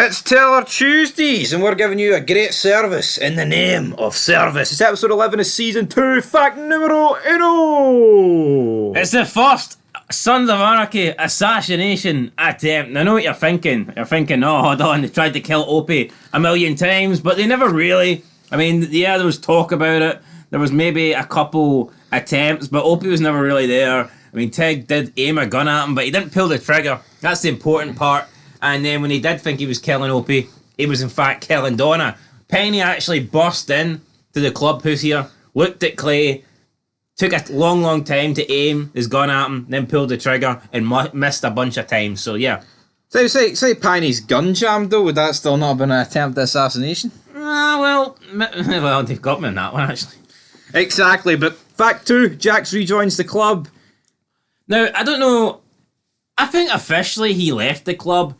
It's Teller Tuesdays, and we're giving you a great service in the name of service. It's episode 11 of season 2, fact numero uno. It's the first Sons of Anarchy assassination attempt. I know what you're thinking. You're thinking, oh, hold on, they tried to kill Opie a million times, but they never really. I mean, yeah, there was talk about it. There was maybe a couple attempts, but Opie was never really there. I mean, Tig did aim a gun at him, but he didn't pull the trigger. That's the important part. And then when he did think he was killing Opie, he was in fact killing Donna. Penny actually burst in to the clubhouse here, looked at Clay, took a long time to aim his gun at him, then pulled the trigger and missed a bunch of times. So yeah. So say Penny's gun jammed though, would that still not have been an attempt at assassination? Well, they've got me on that one actually. Exactly, but fact 2, Jax rejoins the club. Now, I don't know, I think officially he left the club.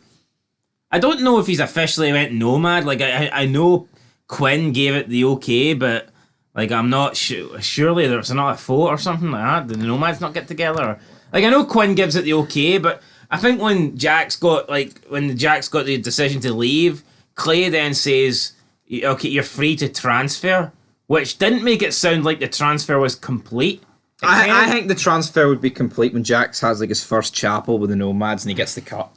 I don't know if he's officially went nomad. Like, I know Quinn gave it the okay, but, like, I'm not sure. Surely there's not a vote or something like that. Did the nomads not get together? Like, I know Quinn gives it the okay, but I think when Jax got the decision to leave, Clay then says, okay, you're free to transfer, which didn't make it sound like the transfer was complete. I think the transfer would be complete when Jax has, like, his first chapel with the nomads and he gets the cut.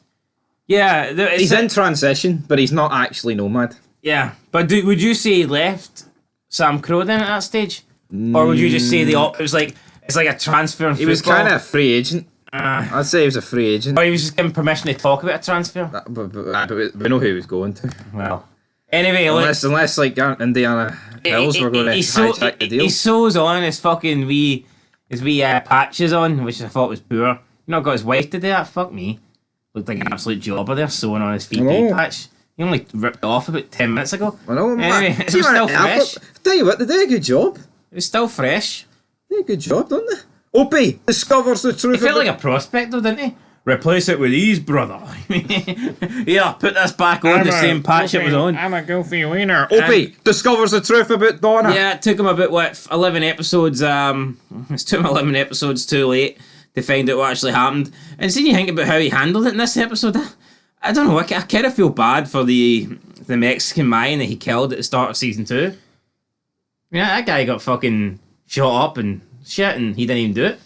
Yeah, he's in transition, but he's not actually nomad. Yeah, but would you say he left SAMCRO then at that stage, or would you just say it was like it's like a transfer? In he was kind of a free agent. I'd say he was a free agent. Or he was just given permission to talk about a transfer. But we know who he was going to. Well, anyway, unless like Indiana Hills were going to hijack the deal. He sews on his fucking wee patches on, which I thought was poor. You know, got his wife to do that. Fuck me. Looked like an absolute jobber there, sewing on his VP patch. He only ripped it off about 10 minutes ago. I know, anyway, it was still fresh. Tell you what, they did a good job. It was still fresh. They did a good job, don't they? Opie discovers the truth. He felt like a prospect though, didn't he? Replace it with ease, brother. Yeah, put this back on the same patch it was on. I'm a goofy wiener. Opie discovers the truth about Donna. Yeah, it took him about 11 episodes. It took him 11 episodes too late to find out what actually happened. And seeing you think about how he handled it in this episode, I don't know, I kind of feel bad for the Mexican mine that he killed at the start of season 2. Yeah, that guy got fucking shot up and shit, and he didn't even do it.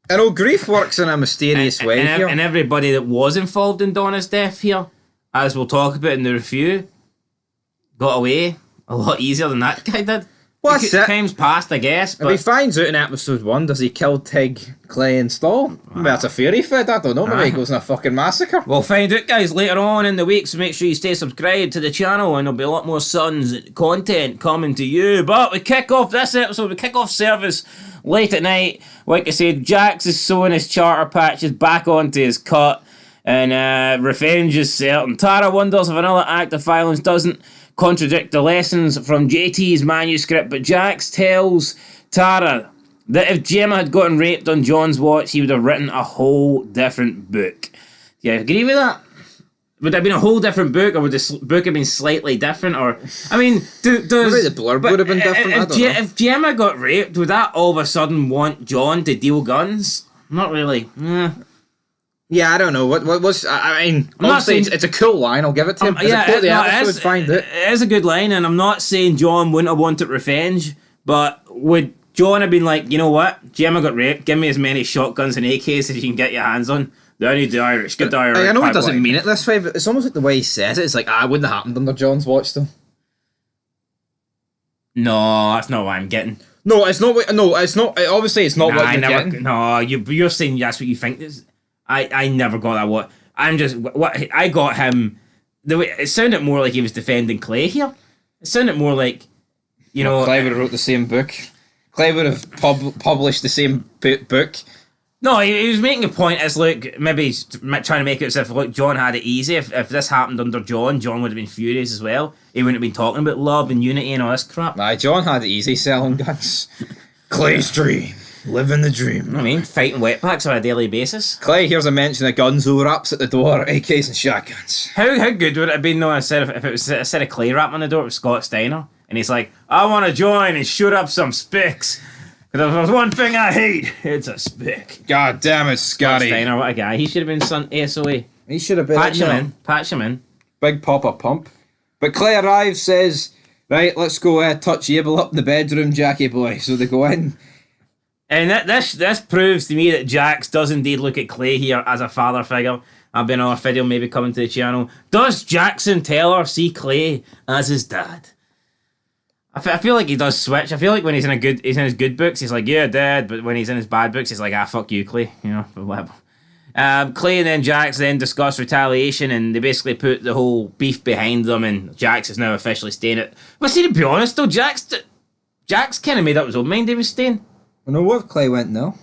I know grief works in a mysterious way here. And everybody that was involved in Donna's death here, as we'll talk about in the review, got away a lot easier than that guy did. Well, that's it. Time's passed, I guess. But if he finds out in episode 1, does he kill Tig, Clay and Stall? Maybe that's a theory fed, I don't know. Maybe he goes in a fucking massacre. We'll find out, guys, later on in the week, so make sure you stay subscribed to the channel and there'll be a lot more Sons content coming to you. But we kick off this episode, we kick off service late at night. Like I said, Jax is sewing his charter patches back onto his cut, and revenge is certain. Tara wonders if another act of violence doesn't contradict the lessons from JT's manuscript, but Jax tells Tara that if Gemma had gotten raped on John's watch, he would have written a whole different book. Yeah, agree with that? Would it have been a whole different book, or would this book have been slightly different? Or, I mean, maybe the blurb would have been different. I don't know. If Gemma got raped, would that all of a sudden want John to deal guns? Not really. Yeah, I don't know. What was... I mean, honestly, it's a cool line. I'll give it to him. It is a good line, and I'm not saying John wouldn't have wanted revenge, but would John have been like, you know what? Gemma got raped. Give me as many shotguns and AKs as you can get your hands on. I need the Irish. Get the Irish. I know he doesn't mean it this way, but it's almost like the way he says it. It's like, it wouldn't have happened under John's watch, though. No, that's not what I'm getting. No, it's not. No, it's not. Obviously, it's not what you're getting. No, you're saying that's what you think. I never got that. What I got him. The way it sounded more like he was defending Clay here. It sounded more like, you know, Clay would have wrote the same book. Clay would have published the same book. No, he was making a point as, look, maybe he's trying to make it as if, look, John had it easy. If this happened under John would have been furious as well. He wouldn't have been talking about love and unity and all this crap. Aye, John had it easy selling guns. Clay's dream. Living the dream. I mean, fighting wetbacks on a daily basis. Clay hears a mention of gunzo wraps at the door, AKs and shotguns. How good would it have been though instead of Clay rapping on the door with Scott Steiner? And he's like, I want to join and shoot up some spics. Because if there's one thing I hate, it's a spic. God damn it, Scotty. Steiner, what a guy. He should have been SOA. He should have been. Patch him in. Big Papa Pump. But Clay arrives, says, right, let's go touch Abel up in the bedroom, Jackie boy. So they go in. And this proves to me that Jax does indeed look at Clay here as a father figure. I've been on a video maybe coming to the channel. Does Jackson Taylor see Clay as his dad? I feel like he does switch. I feel like when he's in his good books, he's like, yeah, dad. But when he's in his bad books, he's like, fuck you, Clay. You know, whatever. Clay and then Jax then discuss retaliation, and they basically put the whole beef behind them, and Jax is now officially staying it. But see, to be honest though, Jax kind of made up his own mind he was staying. I know what Clay went now.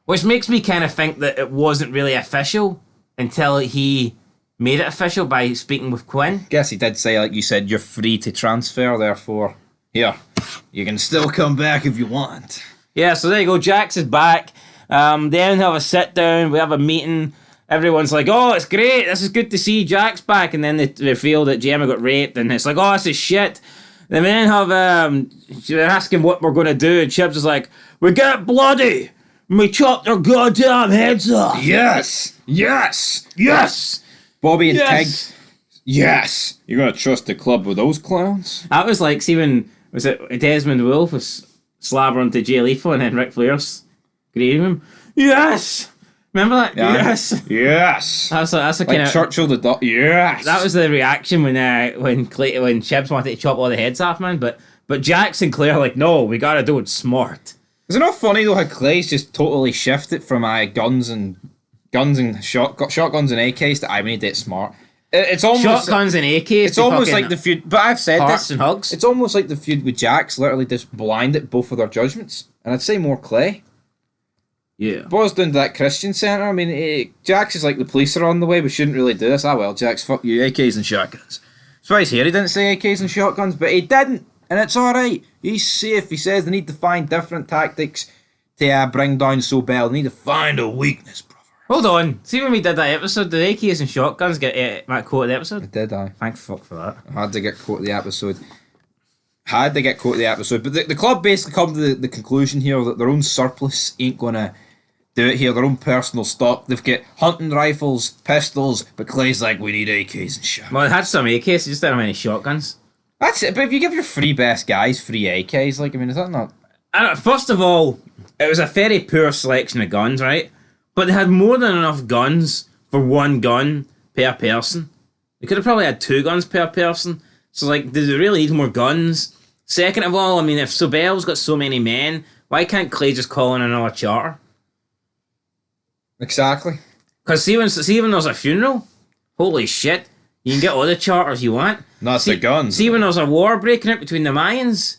Which makes me kind of think that it wasn't really official until he made it official by speaking with Quinn. Guess he did say, like you said, you're free to transfer, therefore, here, you can still come back if you want. Yeah, so there you go, Jax is back. Then have a sit down, we have a meeting. Everyone's like, oh, it's great, this is good to see Jax back. And then they reveal that Gemma got raped, and it's like, oh, this is shit. Then we then have, they're asking what we're going to do, and Chips is like, we get bloody, and we chop their goddamn heads off. Yes! Yes! Yes! Bobby and Yes! Tig. Yes! You're going to trust the club with those clowns? That was like, see when, was it Desmond Wolfe was slabbering to Jay Lethal, and then Ric Flair's greeting him. Yes! Remember that? Yeah. Yes! Yes! That's a Like kind of... Churchill the Duck. Yes! That was the reaction when Chips wanted to chop all the heads off, man. But Jax and Claire are like, no, we gotta do it smart. Is it not funny though how Clay's just totally shifted from guns and shotguns and AKs to we need to do it smart. It's almost Shotguns and AKs. It's almost like the feud. But I've said hearts this. and hugs. It's almost like the feud with Jax literally just blinded both of their judgments, and I'd say more Clay. Yeah. Boils down to that Christian Centre. I mean, Jax is like the police are on the way. We shouldn't really do this. Well, Jax, fuck you. AKs and shotguns. That's why he's here. He didn't say AKs and shotguns, but he didn't, and it's all right. He's safe. He says they need to find different tactics to bring down Sobel. They need to find a weakness, brother. Hold on. See when we did that episode, did AKs and shotguns get my quote of the episode? Did I? Thank fuck for that. I had to get quote of the episode. But the club basically come to the conclusion here that their own surplus ain't going to do it here, their own personal stock. They've got hunting rifles, pistols, but Clay's like, we need AKs and shit. Well, it had some AKs, they just didn't have any shotguns. That's it, but if you give your three best guys free AKs, like, I mean, is that not... First of all, it was a very poor selection of guns, right? But they had more than enough guns for one gun per person. They could have probably had 2 guns per person. So, like, do they really need more guns? Second of all, I mean, if Sobel's got so many men, why can't Clay just call in another charter? Exactly. Because see when there's a funeral, holy shit, you can get all the charters you want. Not the guns. See when there's a war breaking out between the Mayans,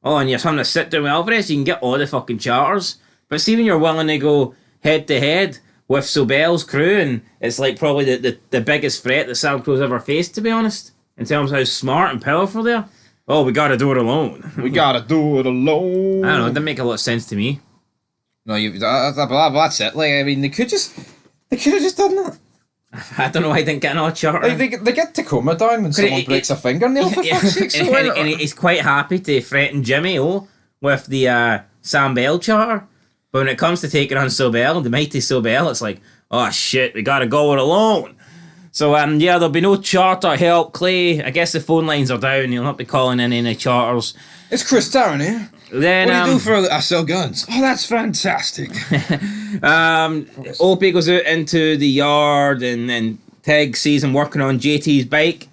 and you're having to sit down with Alvarez, you can get all the fucking charters. But see when you're willing to go head to head with Sobel's crew, and it's like probably the biggest threat that SAMCRO's ever faced, to be honest, in terms of how smart and powerful they are. Oh, we gotta do it alone. We gotta do it alone. I don't know, it didn't make a lot of sense to me. No, that's it. Like, I mean, they could have just done that. I don't know why I didn't get another charter. Like, they get Tacoma down when someone breaks a fingernail, for fuck's sake. So and he's quite happy to threaten Jimmy with the Sam Bell charter. But when it comes to taking on Sobel, the mighty Sobel, it's like, oh shit, we gotta go it alone. So yeah, there'll be no charter help. Clay, I guess the phone lines are down. You'll not be calling in any charters. It's Chris Tarrant here. Then, what do you do for I sell guns? Oh, that's fantastic. Opie goes out into the yard, and then Tig sees him working on JT's bike.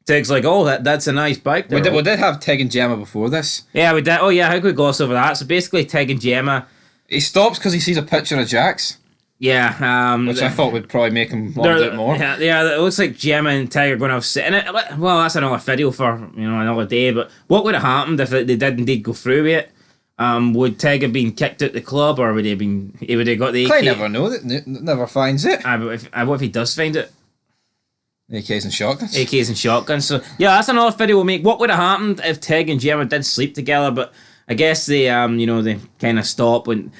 Tig's like, oh, that's a nice bike there. We did have Tig and Gemma before this. Yeah, we did. Oh yeah, how could we gloss over that? So basically, Tig and Gemma. He stops because he sees a picture of Jax. Yeah, which I thought would probably make him want it more. Yeah, it looks like Gemma and Tig are going to have sit in it. Well, that's another video for another day. But what would have happened if they did indeed go through with it? Would Tig have been kicked out the club, or would he have got the AK? I never know that. Never finds it. What if he does find it? AKs and shotguns. AKs and shotguns. So yeah, that's another video we'll make. What would have happened if Tig and Gemma did sleep together? But I guess they they kind of stop when.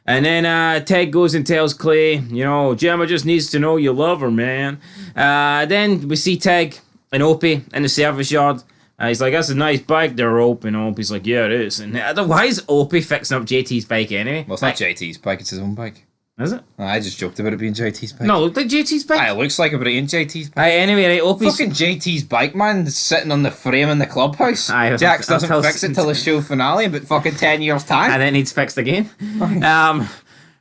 And then Tig goes and tells Clay, Gemma just needs to know you love her, man. Then we see Tig and Opie in the service yard. He's like, that's a nice bike there, Opie. And Opie's like, yeah, it is. And why is Opie fixing up JT's bike anyway? Well, it's not JT's bike, it's his own bike. Is it? I just joked about it being JT's bike. No, it looked like JT's bike. It looks like it, but it ain't JT's bike. Anyway, right, Opie's... Fucking JT's bike, man, is sitting on the frame in the clubhouse. Jax doesn't fix it till the show finale, but fucking 10 years' time. And then it needs fixed again.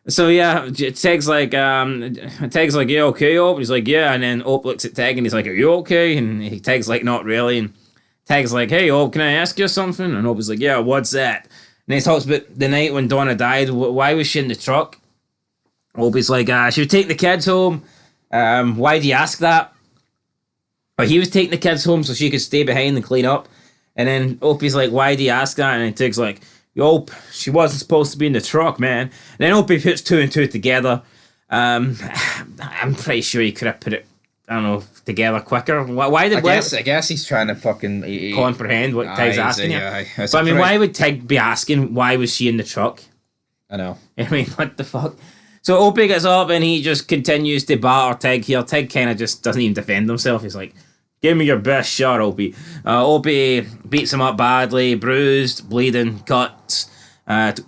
So yeah, Teg's like, yeah, okay, Ope? He's like, yeah, and then Ope looks at Teg and he's like, are you okay? And Teg's like, not really. And Teg's like, hey, Ope, can I ask you something? And Ope's like, yeah, what's that? And he talks about the night when Donna died. Why was she in the truck? Opie's like, she was taking the kids home. Why do you ask that? Or he was taking the kids home so she could stay behind and clean up. And then Opie's like, why do you ask that? And then Teg's like, Ope, she wasn't supposed to be in the truck, man. And then Opie puts two and two together. I'm pretty sure he could have put it, I don't know, together quicker. Why did I guess he's trying to fucking comprehend what Teg's asking you. But I mean, why would Teg be asking why was she in the truck? I know. I mean, what the fuck? So Opie gets up and he just continues to batter Teg here. Teg kind of just doesn't even defend himself. He's like, give me your best shot, Opie. Opie beats him up badly, bruised, bleeding, cuts.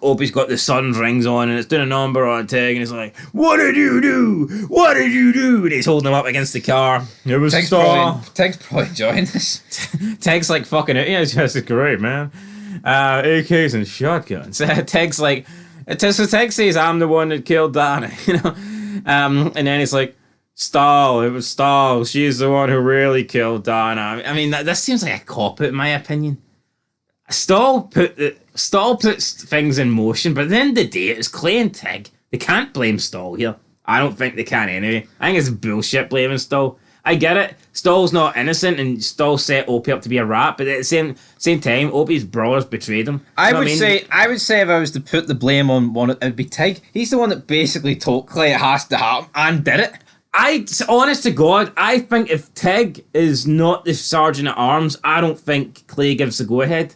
Opie's got the sun's rings on and it's doing a number on Teg and he's like, what did you do? What did you do? And he's holding him up against the car. It was Teg's probably enjoying this. Teg's like, fucking it. Yeah, this is great, man. AKs and shotguns. Teg's like, so Teg says, I'm the one that killed Donna, you know? And then he's like, Stahl, it was Stahl. She's the one who really killed Donna. I mean, this seems like a cop-out, in my opinion. Stahl puts things in motion, but at the end of the day, it's Clay and Teg. They can't blame Stahl here. I don't think they can anyway. I think it's bullshit blaming Stahl. I get it. Stahl's not innocent, and Stahl set Opie up to be a rat, but at the same time, Opie's brothers betrayed him. I would say if I was to put the blame on one, it would be Teg. He's the one that basically told Clay it has to happen and did it. Honest to God, I think if Teg is not the sergeant at arms, I don't think Clay gives the go ahead.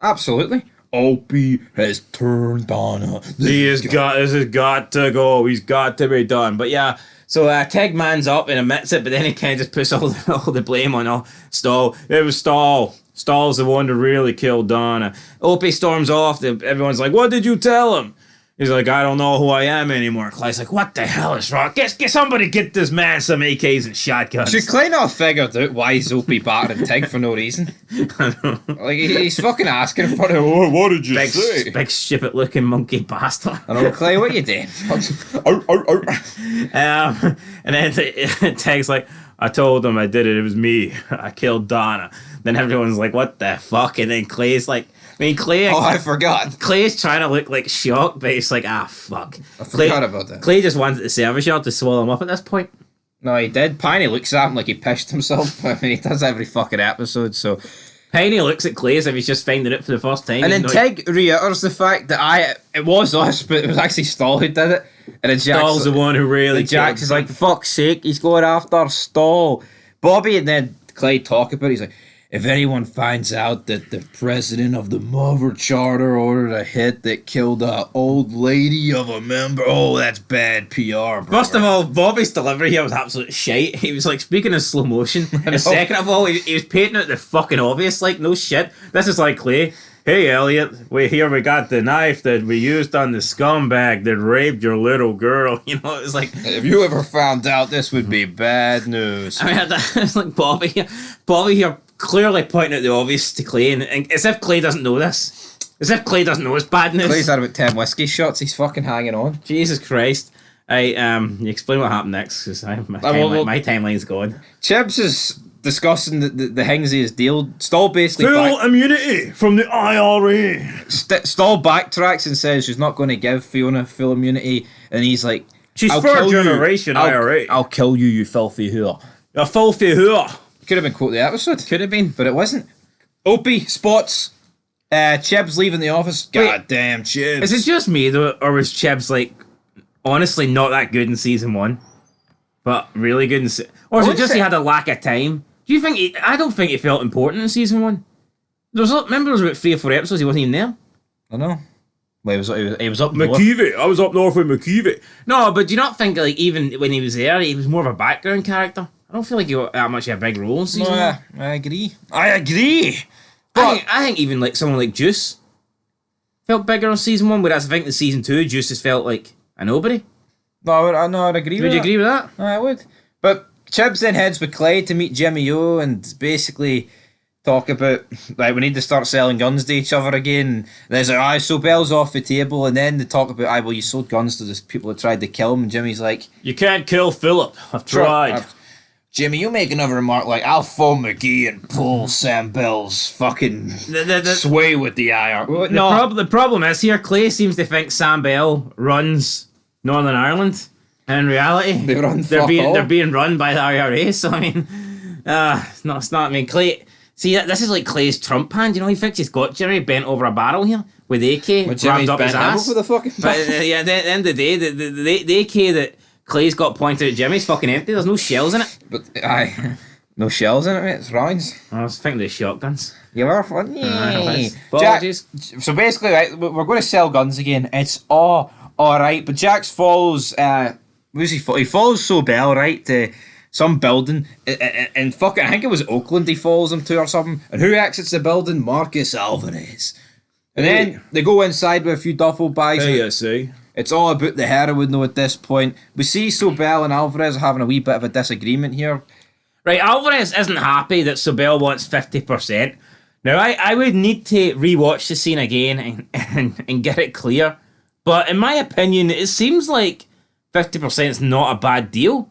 Absolutely. Opie has turned Donna. This has got to go. He's got to be done. But yeah, so Teg mans up and admits it, but then he kind of just puts all the blame on Stahl. It was Stahl. Stahl's the one that really killed Donna. Opie storms off. Everyone's like, what did you tell him? He's like, I don't know who I am anymore. Clay's like, what the hell is wrong? Somebody get this man some AKs and shotguns. Should Clay not have figured out why he's Opie battering Teg for no reason? I know. Like, he's fucking asking for it. Oh, what did you say? Big ship-it looking monkey bastard. I know, Clay, what you doing? And then Teg's like, I told him I did it. It was me. I killed Donna. Then everyone's like, what the fuck? And then Clay's like, Clay... Oh, I forgot. Clay's trying to look like shocked, but it's like, fuck. I forgot about that. Clay just wanted the service yard to swallow him up at this point. No, he did. Piney looks at him like he pissed himself. I mean, he does every fucking episode, so... Piney looks at Clay as if he's just finding it for the first time. And then Teg reiterates the fact that it was us, but it was actually Stahl who did it. And then Stahl's the one who really... Jax is like, fuck's sake, he's going after Stahl. Bobby and then Clay talk about it. He's like, if anyone finds out that the president of the Mother Charter ordered a hit that killed an old lady of a member, that's bad PR, brother. First of all, Bobby's delivery here was absolute shite. He was like speaking in slow motion. And second of all, he was painting out the fucking obvious, like, no shit. This is like Clay. Hey, Elliot, we got the knife that we used on the scumbag that raped your little girl. You know, it was like... If you ever found out, this would be bad news. I mean, it's like Bobby here clearly pointing out the obvious to Clay, and as if Clay doesn't know this. As if Clay doesn't know it's bad news. Clay's had about 10 whiskey shots, he's fucking hanging on. Jesus Christ. You explain what happened next, because my timeline's gone. Chibs is discussing the Hingsley's deal. Stahl basically... Full immunity from the IRA. Stahl backtracks and says she's not going to give Fiona full immunity, and he's like... She's third generation IRA. I'll kill you, you filthy whore. A filthy whore. Could have been quote the episode. Could have been. But it wasn't. Opie spots Chibs leaving the office. God damn, Chibs. Is it just me, though, or was Chibs, like, honestly not that good in season 1? But really good in... Or is it just he had a lack of time? Do you think I don't think he felt important in season 1. Remember there was about 3 or 4 episodes he wasn't even there? I know. Well, he was up McKeevy. I was up north with McKeevy. No, but do you not think, like, even when he was there, he was more of a background character? I don't feel like he got that much of a big role in season 1. I agree. But I think even someone like Juice felt bigger in season 1, whereas I think in season 2, Juice has felt like and nobody. No, I'd agree with Would that. you agree with that? I would. But Chibs then heads with Clay to meet Jimmy O and basically talk about, like, we need to start selling guns to each other again. And there's like, so Bell's off the table, and then they talk about, well, you sold guns to those people that tried to kill him, and Jimmy's like, You can't kill Philip. I've tried. Jimmy, you make another remark like, I'll phone McGee and pull Sam Bell's fucking sway with the IR. The problem is here, Clay seems to think Sam Bell runs Northern Ireland. And in reality, they're being run by the IRA. So I mean, it's not. I mean, Clay. See, this is like Clay's Trump hand. You know, he thinks he's got Jimmy bent over a barrel here with the AK rammed up his ass. With the fucking but at the end of the day, the AK that Clay's got pointed at Jimmy's fucking empty. There's no shells in it. But no shells in it, mate. It's rounds. I was thinking of the shotguns. You were fun. Apologies. So basically, right, we're going to sell guns again. It's all right. But Jax follows. He follows Sobel, right, to some building, and fuck it, I think it was Oakland he follows him to or something. And who exits the building? Marcus Alvarez. And then they go inside with a few duffel bags. ASA. It's all about the heroin, though, at this point. We see Sobel and Alvarez are having a wee bit of a disagreement here. Right, Alvarez isn't happy that Sobel wants 50%. Now, I would need to rewatch the scene again and get it clear. But in my opinion, it seems like 50% is not a bad deal.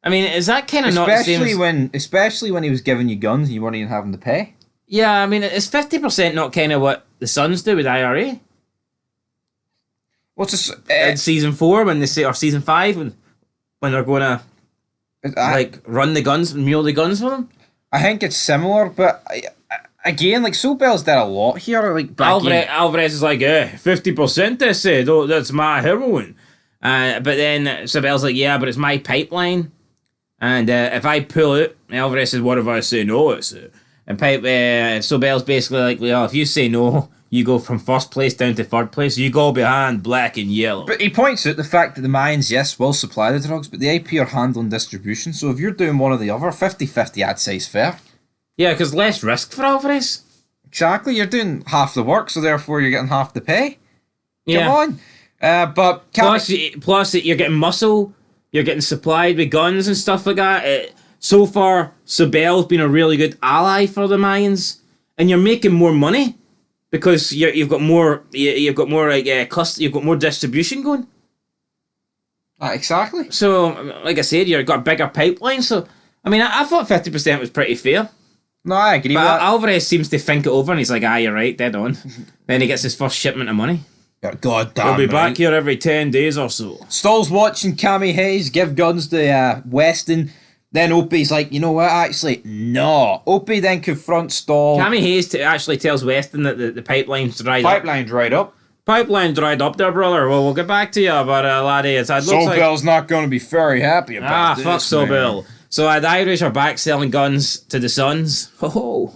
I mean, is that kind of not the same especially when he was giving you guns and you weren't even having to pay? Yeah, I mean, is 50% not kind of what the Suns do with IRA? What's this? In season 4 when they say, or season 5 when they're going to run the guns, mule the guns for them? I think it's similar, but again, like, Sobel's did a lot here. Like, Alvarez is like, 50% they said, oh, that's my heroin. But then Sobel's like, yeah, but it's my pipeline. And if I pull it, Alvarez says, what if I say no? And Sobel's basically like, well, if you say no, you go from first place down to third place. You go behind black and yellow. But he points out the fact that the mines, yes, will supply the drugs, but the AP are handling distribution. So if you're doing one or the other, 50-50 I'd say is fair. Yeah, because less risk for Alvarez. Exactly, you're doing half the work, so therefore you're getting half the pay. Yeah. Come on. But plus you're getting muscle, you're getting supplied with guns and stuff like that. So far, Sobel's been a really good ally for the Mayans, and you're making more money because you've got more distribution going. Exactly. So, like I said, you've got a bigger pipeline. So, I mean, I thought 50% was pretty fair. No, I agree with that. Alvarez seems to think it over, and he's like, you're right, dead on. Then he gets his first shipment of money. You're goddamn He'll be back here every 10 days or so. Stoll's watching Cammy Hayes give guns to Weston. Then Opie's like, you know what, actually, no. Opie then confronts Stoll. Cammy Hayes actually tells Weston that the pipeline's dried up. Pipeline's dried up. Pipeline dried up there, brother. Well, we'll get back to you, but laddie, it looks like... Sobel's not going to be very happy about this. Fuck Sobel. So the Irish are back selling guns to the Suns. Ho-ho.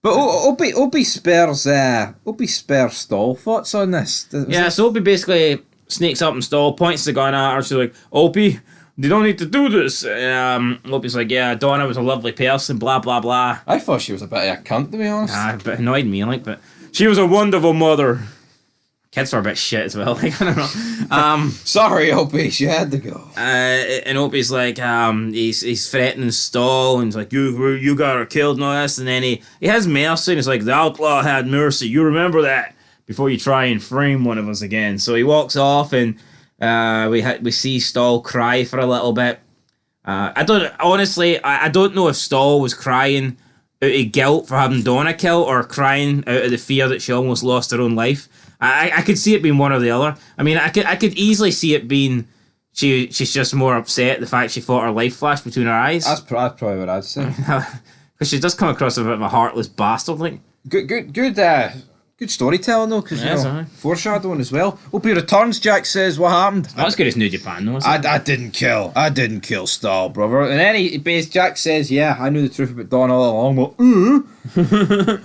But Opie spares Stoll. Thoughts on this? So Opie basically sneaks up and Stoll, points the gun at her. She's like, Opie, you don't need to do this. Opie's like, yeah, Donna was a lovely person, blah, blah, blah. I thought she was a bit of a cunt, to be honest. But annoyed me, but she was a wonderful mother. Kids were a bit shit as well. I don't know. Sorry, Opie, she had to go. And Opie's like, he's threatening Stoll, and he's like, you got her killed and all this. And then he has mercy, and he's like, the outlaw had mercy. You remember that before you try and frame one of us again. So he walks off, and we see Stoll cry for a little bit. I don't know if Stoll was crying out of guilt for having Donna killed, or crying out of the fear that she almost lost her own life. I could see it being one or the other. I mean, I could easily see it being she's just more upset the fact she thought her life flashed between her eyes. That's probably what I'd say. Because she does come across a bit of a heartless bastard, like. Good storytelling though, because foreshadowing as well. Opie returns. Jack says, "What happened?" That's good as New Japan, though. I didn't kill Stoll, brother. And then Jack says, "Yeah, I knew the truth about Don all along." But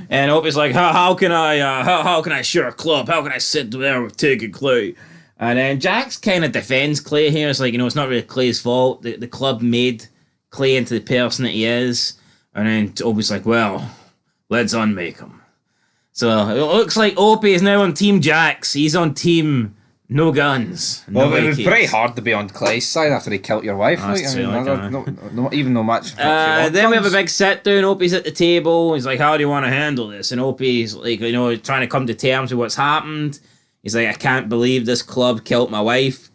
And Opie's like, how can I share a club? How can I sit there with Tig and Clay? And then Jax kind of defends Clay here. It's like, it's not really Clay's fault. The club made Clay into the person that he is. And then Opie's like, well, let's unmake him. So it looks like Opie is now on Team Jax. He's on Team No guns. No Well, it was AKs. pretty hard to be on Clay's side after he killed your wife. That's Like, true, I like, mean, no, even no match. Then we have a big sit down. Opie's at the table. He's like, "How do you want to handle this?" And Opie's like, trying to come to terms with what's happened. He's like, "I can't believe this club killed my wife."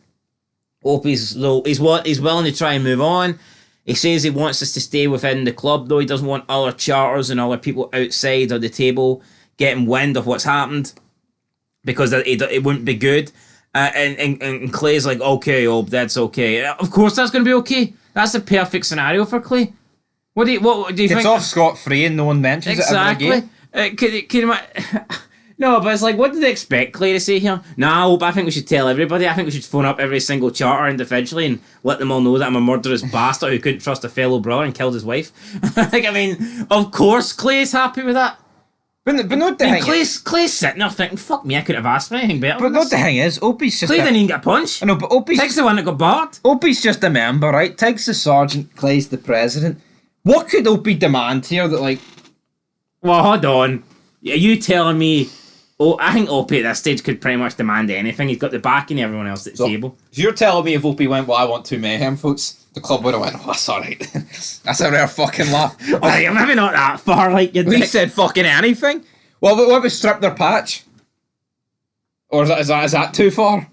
Opie's he's willing to try and move on. He says he wants us to stay within the club, though. He doesn't want other charters and other people outside of the table getting wind of what's happened, because it wouldn't be good. And Clay's like, "Okay, that's okay." Of course, that's going to be okay. That's the perfect scenario for Clay. What do you It's think? off scot-free and no one mentions it ever again. No, but it's like, what did they expect Clay to say here? Nah, I think we should tell everybody. I think we should phone up every single charter individually and let them all know that I'm a murderous bastard who couldn't trust a fellow brother and killed his wife. Of course Clay's happy with that. But no, the thing Clay's sitting there thinking, fuck me, I couldn't have asked for anything better. But the thing is, Opie's just Clay didn't even get a punch. I know, but Tig's the one that got barred. Opie's just a member, right? Tig's the sergeant, Clay's the president. What could Opie demand here that, like... Well, hold on. Are you telling me... I think Opie at this stage could pretty much demand anything. He's got the backing of everyone else at the table. So you're telling me if Opie went, well, I want 2 mayhem votes, the club would have went, oh, that's alright. That's a rare fucking laugh. Alright, maybe not that far, like you We said fucking anything. Well, what was strip their patch? Or is that too far?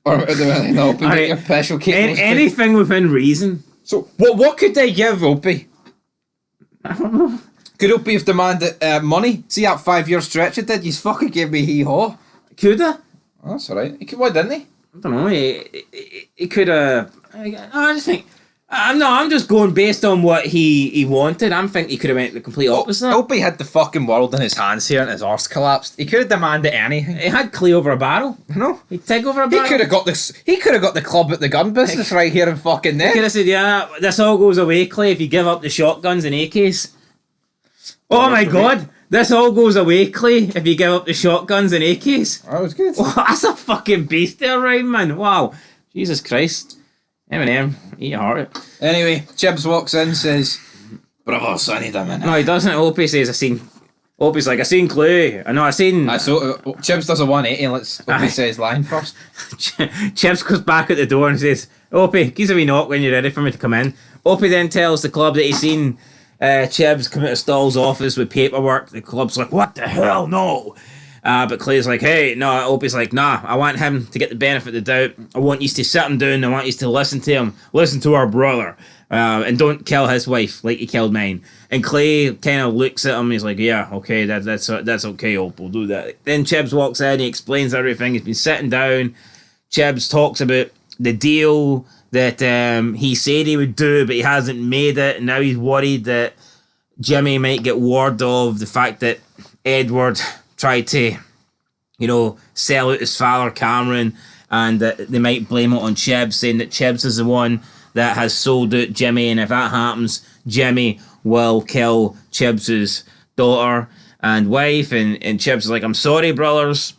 Or no, Opie, Alright, your special cake. anything within reason. So, what could they give Opie? I don't know. Could Opie have demanded money? See that 5-year stretch it did? You fucking gave me hee-haw. Coulda? Oh, that's alright. Why didn't he? I don't know. He could have. I just think. I'm just going based on what he wanted. I'm thinking he could have went the complete opposite. Opie had the fucking world in his hands here and his arse collapsed. He could have demanded anything. He had Clay over a barrel. No. He'd take over a barrel. He could have got the club at the gun business right here in fucking He there. could have said, "Yeah, this all goes away, Clay, if you give up the shotguns and AKs." Oh my god, this all goes away, Clay, if you give up the shotguns and AKs. That was good. Oh, that's a fucking beast there, right, man? Wow. Jesus Christ. Eminem, eat your heart out. Anyway, Chibbs walks in, says, "Brothers, I need a minute." No, he doesn't. Opie says, Opie's like, "I seen Clay. I seen..." So Chibbs does a 180 and lets Opie say his line first. Chips goes back at the door and says, "Opie, give us a wee knock when you're ready for me to come in." Opie then tells the club that he's seen Chibbs come out of Stall's office with paperwork. The club's like, "What the hell, no." But Clay's like, "Hey, no." Opie's like, "Nah, I want him to get the benefit of the doubt. I want you to sit him down. I want you to listen to him. Listen to our brother. And don't kill his wife like he killed mine." And Clay kind of looks at him. He's like, "Yeah, okay, that's okay, Opie, we'll do that." Then Chibbs walks in. He explains everything. He's been sitting down. Chibbs talks about the deal that he said he would do, but he hasn't made it. And now he's worried that Jimmy might get word of the fact that Edward tried to, sell out his father, Cameron, and that they might blame it on Chibbs, saying that Chibbs is the one that has sold out Jimmy, and if that happens, Jimmy will kill Chibbs's daughter and wife. And Chibbs is like, "I'm sorry, brothers."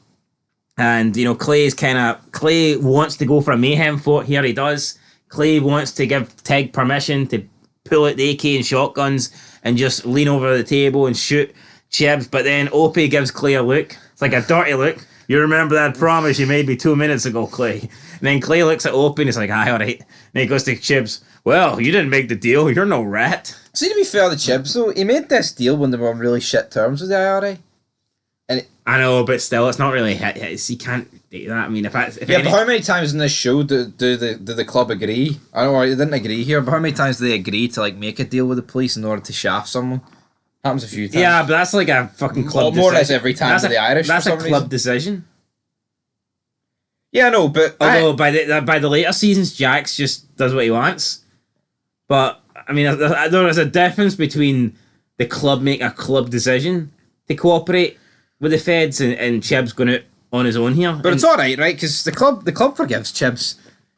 And, Clay wants to go for a mayhem fort here. He does. Clay wants to give Tig permission to pull out the AK and shotguns and just lean over the table and shoot Chibbs. But then Opie gives Clay a look. It's like a dirty look. "You remember that promise you made me 2 minutes ago, Clay?" And then Clay looks at Opie and he's like, "Aye, alright." And he goes to Chibbs, "Well, you didn't make the deal. You're no rat." See, to be fair to Chibbs, though, he made this deal when they were on really shit terms with the IRA. I know, but still, it's not really he can't do that. I mean, but how many times in this show do the club agree? I don't know, they didn't agree here, but how many times do they agree to make a deal with the police in order to shaft someone? Happens a few times. Yeah, but that's like a fucking club decision. More or less every time that's to the Irish. That's for a some club reason. decision. Yeah, no, but although by the later seasons, Jax just does what he wants. But I mean, there is a difference between the club making a club decision to cooperate with the feds and Chibbs going out on his own here. But it's alright, right? Because the club forgives Chibbs.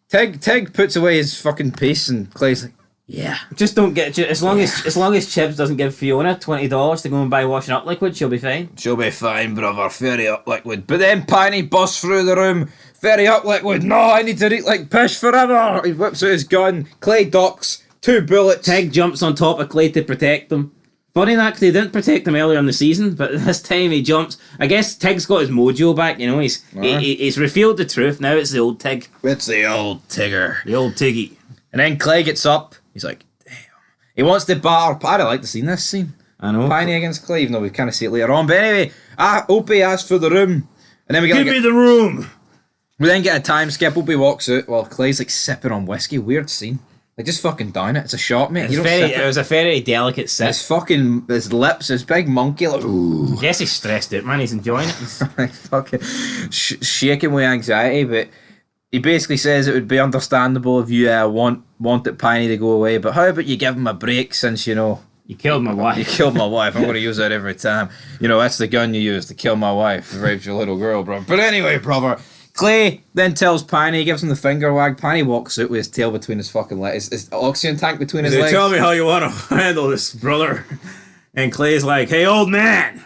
Tig puts away his fucking piece and Clay's like, "Yeah." Just don't get as long as Chibbs doesn't give Fiona $20 to go and buy washing up liquid, she'll be fine. "She'll be fine, brother. Ferry up liquid." But then Piney busts through the room. "Ferry up liquid. No, I need to eat like pish forever." He whips out his gun. Clay ducks. 2 bullets. Tig jumps on top of Clay to protect them. Funny that 'cause they didn't protect him earlier in the season, but this time he jumps. I guess Tig's got his mojo back. You know, he's revealed the truth. Now it's the old Tig. It's the old Tigger. The old Tiggy. And then Clay gets up. He's like, damn. He wants to batter. I'd like to see this scene. I know. Piney against Clay, even though we kind of see it later on. But anyway, Opie asks for the room. And then we Give me the room. We then get a time skip. Opie walks out while Clay's like sipping on whiskey. Weird scene. Like, just fucking down it. It's a shot, mate. It was a very delicate sip. His lips, his big monkey. Like, ooh. I guess he's stressed out, man. He's enjoying it. Like, fucking shaking with anxiety. But he basically says it would be understandable if you wanted Piney to go away. But how about you give him a break since, you know... You killed my wife. You killed my wife. I'm going to use that every time. You know, that's the gun you use to kill my wife. You raped your little girl, bro. But anyway, brother... Clay then tells Piney, gives him the finger wag. Piney walks out with his tail between his fucking legs, his oxygen tank between his legs. Tell me how you want to handle this, brother. And Clay's like, hey, old man,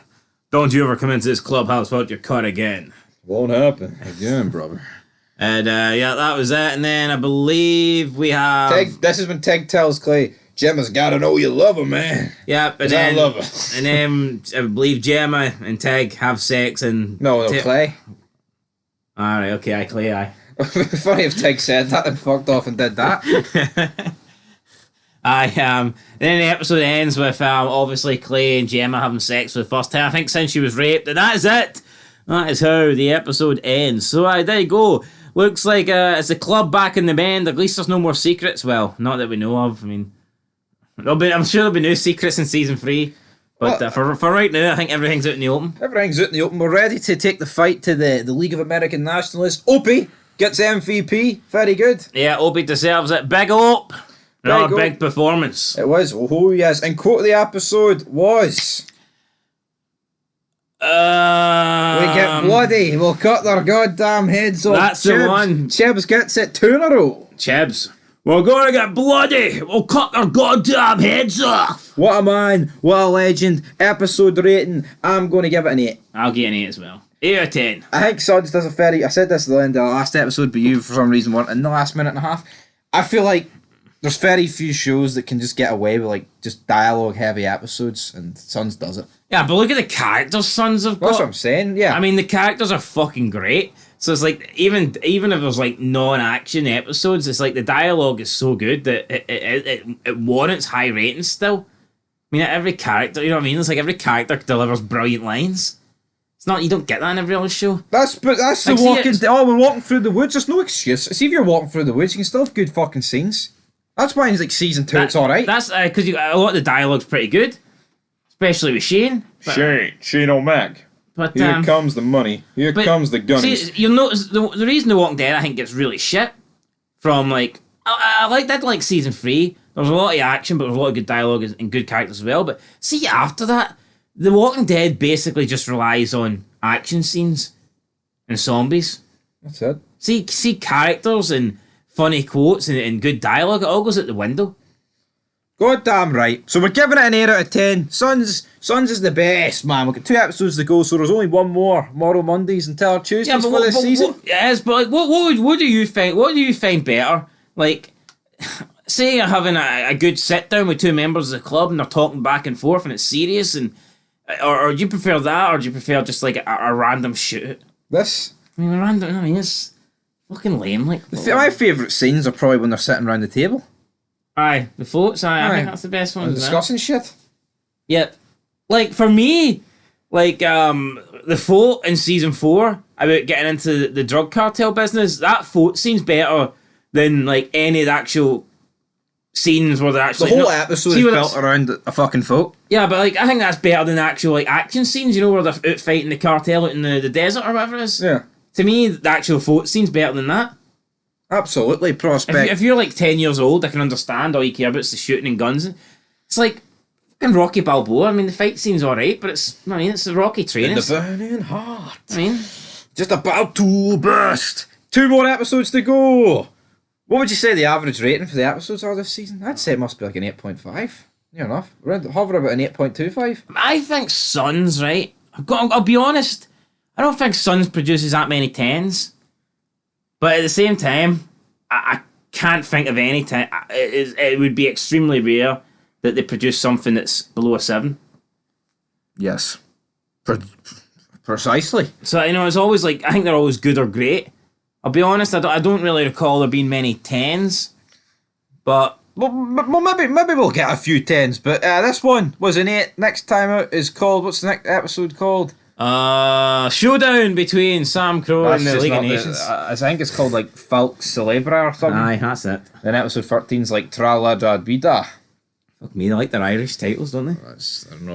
don't you ever come into this clubhouse without your cut again. Won't happen again, brother. And yeah, that was it. And then I believe we have... This is when Tig tells Clay, Gemma's got to know you love her, man. Yeah, but then, I love her. And then I believe Gemma and Tig have sex and... No, Clay. Alright, okay, Clay. Funny if Tig said that and fucked off and did that. Then the episode ends with obviously Clay and Gemma having sex for the first time. I think since she was raped, and that is it. That is how the episode ends. So there you go. Looks like it's a club back in the bend. At least there's no more secrets. Well, not that we know of. I mean, I'm sure there'll be new secrets in season 3. But for right now, I think everything's out in the open. Everything's out in the open. We're ready to take the fight to the League of American Nationalists. Opie gets MVP. Very good. Yeah, Opie deserves it. Big Op. Another big performance. It was. Oh, yes. And quote of the episode was... we get bloody. We'll cut their goddamn heads off. That's the one. Chebs gets it 2 in a row. Chebs. We're gonna get bloody! We'll cut their goddamn heads off! What a man, what a legend. Episode rating, I'm gonna give it an 8. I'll give it an 8 as well. 8 out of 10. I think Suds does a very... I said this at the end of the last episode, but you, for some reason, weren't in the last minute and a half. I feel like there's very few shows that can just get away with, like, just dialogue-heavy episodes, and Suns does it. Yeah, but look at the characters Suns have got. That's what I'm saying, yeah. I mean, the characters are fucking great. So it's like, even if there's like non-action episodes, it's like the dialogue is so good that it warrants high ratings still. I mean, every character, you know what I mean? It's like every character delivers brilliant lines. It's not, you don't get that in every other show. That's like, the walking... we're walking through the woods. There's no excuse. See, if you're walking through the woods, you can still have good fucking scenes. That's why it's like season 2, it's alright. That's because a lot of the dialogue's pretty good. Especially with Shane. Shane O'Mac. But, here comes the money. Here comes the gunnies. See, you'll notice the reason The Walking Dead I think gets really shit from like I did like season 3. There was a lot of action, but there was a lot of good dialogue and good characters as well. But see, after that, The Walking Dead basically just relies on action scenes and zombies. That's it. See characters and funny quotes and good dialogue. It all goes out the window. Goddamn right. So we're giving it an 8 out of 10. Sons is the best, man. We've got 2 episodes to go, so there's only one more. Tomorrow Mondays until Tuesdays for this season. Yes, but like, what do you find? What do you find better? Like, say you're having a good sit down with 2 members of the club and they're talking back and forth and it's serious, and or do you prefer that, or do you prefer just like a random shoot? This. I mean, it's fucking lame. Like, my favourite scenes are probably when they're sitting around the table. Aye, the floats. I think that's the best one. Discussing shit. Yep. Like, for me, like, the float in season 4 about getting into the drug cartel business, that float seems better than, like, any of the actual scenes where they're actually... The whole episode is built around a fucking float. Yeah, but, like, I think that's better than actual, like, action scenes, you know, where they're out fighting the cartel out in the desert or whatever it is. Yeah. To me, the actual float scene's better than that. Absolutely, prospect. If you're like 10 years old, I can understand all you care about is the shooting and guns. It's like fucking Rocky Balboa. I mean, the fight scene's alright, but it's the Rocky training. The burning heart. I mean, just about to burst. 2 more episodes to go. What would you say the average rating for the episodes are this season? I'd say it must be like an 8.5. Near enough. Hover about an 8.25. I think Sons, right? I'll be honest. I don't think Sons produces that many 10s. But at the same time, I can't think of any time. It would be extremely rare that they produce something that's below a 7. Yes. Precisely. So, it's always like, I think they're always good or great. I'll be honest, I don't really recall there being many 10s, but... Well, maybe we'll get a few 10s, but this one was an 8. Next time out is called... What's the next episode called? Showdown between SAMCRO and the League of Nations. I think it's called, like, Falx Celebra or something. Aye, that's it. Then episode 13's, like, Tra La Da Bida. Fuck me, they like their Irish titles, don't they?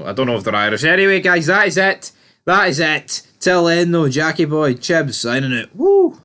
I don't know if they're Irish. Anyway, guys, that is it. Till then, though, Jackie Boy, Chibs, signing out. Woo!